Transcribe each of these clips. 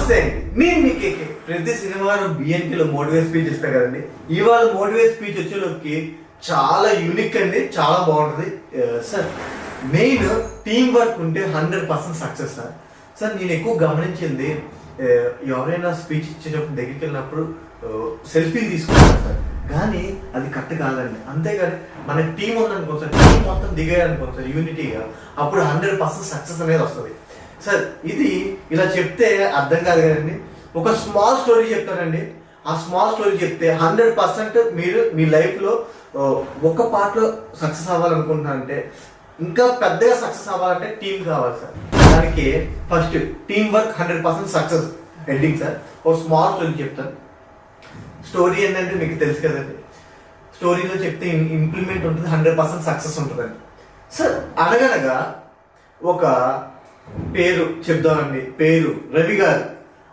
నమస్తే అండి, నేను మీ కేకే. ప్రతి శనివారం బిఎన్టీలో మోటివేట్ స్పీచ్ ఇస్తా కదండి. ఇవాళ మోటివేట్ స్పీచ్ వచ్చేలోకి చాలా యూనిక్ అండి, చాలా బాగుంటుంది. సార్, మెయిన్ టీం వర్క్ ఉంటే 100% సక్సెస్ సార్. సార్, నేను ఎక్కువ గమనించింది, ఎవరైనా స్పీచ్ ఇచ్చేటప్పుడు దగ్గరికి వెళ్ళినప్పుడు సెల్ఫీలు తీసుకుంటారు సార్, కానీ అది కరెక్ట్ కాదండి. అంతేగాని మన టీం ఉందనుకో సార్, టీం మొత్తం దిగాయనుకో సార్ యూనిటీగా, అప్పుడు 100% సక్సెస్ అనేది వస్తుంది సార్. ఇది ఇలా చెప్తే అర్థం కాదు కదండి. ఒక స్మాల్ స్టోరీ చెప్తానండి. ఆ స్మాల్ స్టోరీ చెప్తే 100% మీరు మీ లైఫ్లో ఒక పార్ట్లో సక్సెస్ అవ్వాలనుకుంటున్నారంటే, ఇంకా పెద్దగా సక్సెస్ అవ్వాలంటే టీం కావాలి సార్. దానికి first team work 100% success heading sir. ఒక స్మాల్ స్టోరీ చెప్తాను. స్టోరీ ఏంటంటే మీకు తెలుసు కదండి, స్టోరీలో చెప్తే ఇంప్లిమెంట్ ఉంటుంది, 100% సక్సెస్ ఉంటుందండి సార్. అనగనగా ఒక పేరు చెప్దామండి, పేరు రవి గారు.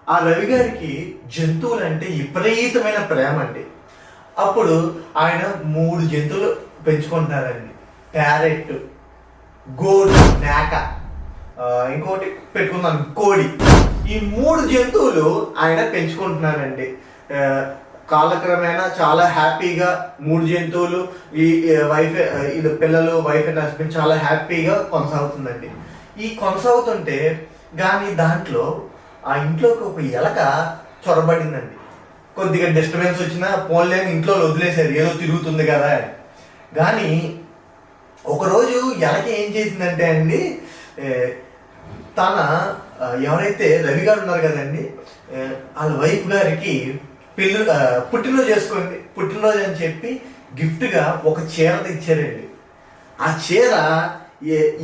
ఆ రవి గారికి జంతువులు అంటే విపరీతమైన ప్రేమ అండి. అప్పుడు ఆయన 3 జంతువులు పెంచుకుంటారండి. ప్యారెట్, గోడు, మేక, ఇంకోటి పెట్టుకున్నాను కోడి. ఈ 3 జంతువులు ఆయన పెంచుకుంటున్నారండి. కాలక్రమేణా చాలా హ్యాపీగా 3 జంతువులు, ఈ వైఫ్, ఇది పిల్లలు, వైఫ్ అండ్ హస్బెండ్ చాలా హ్యాపీగా కొనసాగుతుందండి. ఈ కొనసాగుతుంటే కానీ దాంట్లో ఆ ఇంట్లోకి ఒక ఎలక చొరబడిందండి. కొద్దిగా డిస్టర్బెన్స్ వచ్చినా పోన్లేని ఇంట్లో వదిలేశారు, ఏదో తిరుగుతుంది కదా అని. కానీ ఒకరోజు ఎలక ఏం చేసిందంటే అండి, తన ఎవరైతే రవి గారు ఉన్నారు కదండి, వాళ్ళ వైఫ్ గారికి పుట్టినరోజు చేసుకోండి, పుట్టినరోజు అని చెప్పి గిఫ్ట్గా ఒక చీర తెచ్చారండి. ఆ చీర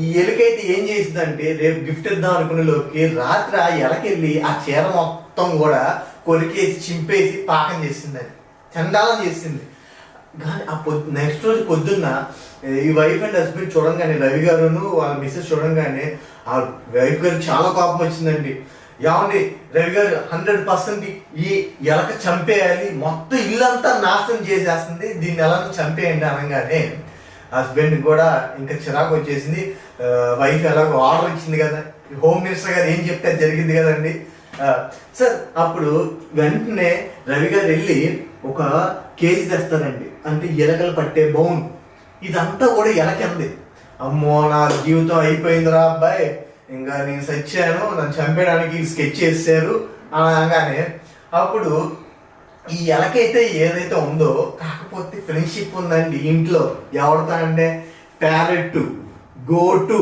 ఈ ఎలుకైతే ఏం చేసిందంటే, రేపు గిఫ్ట్ ఇద్దాం అనుకునే లోకి రాత్రి ఆ ఎలకెళ్ళి ఆ చీర మొత్తం కూడా కొరికేసి చింపేసి పాకం చేసిందండి, చండాలం చేసింది. కానీ ఆ నెక్స్ట్ రోజు పొద్దున్న ఈ వైఫ్ అండ్ హస్బెండ్ చూడంగానే, రవి గారును వాళ్ళ మిస్సెస్ చూడంగానే ఆ వైఫ్ గారికి చాలా కోపం వచ్చిందండి. ఏమండి రవి గారు, 100% ఈ ఎలక చంపేయాలి, మొత్తం ఇల్లంతా నాశనం చేసేస్తుంది, దీన్ని ఎలా చంపేయండి అనగానే హస్బెండ్ కూడా ఇంకా చిరాకు వచ్చేసింది. వైఫ్ ఎలాగో ఆర్డర్ ఇచ్చింది కదా, హోమ్ మినిస్టర్ గారు ఏం చెప్తే జరిగింది కదండి సార్. అప్పుడు వెంటనే రవి గారు వెళ్ళి ఒక కేజీ తెస్తారండి, అంటే ఎలకలు పట్టే బౌన్. ఇదంతా కూడా ఎలకంది. అమ్మో, నా జీవితం అయిపోయిందిరా అబ్బాయి, ఇంకా నేను సచ్చాను, నన్ను చంపేయడానికి స్కెచ్ చేశారు అనగానే, అప్పుడు ఈ ఎలకైతే ఏదైతే ఉందో, కాకపోతే ఫ్రెండ్షిప్ ఉందండి ఇంట్లో. ఎవరితో అంటే ప్యారెట్, గోటు,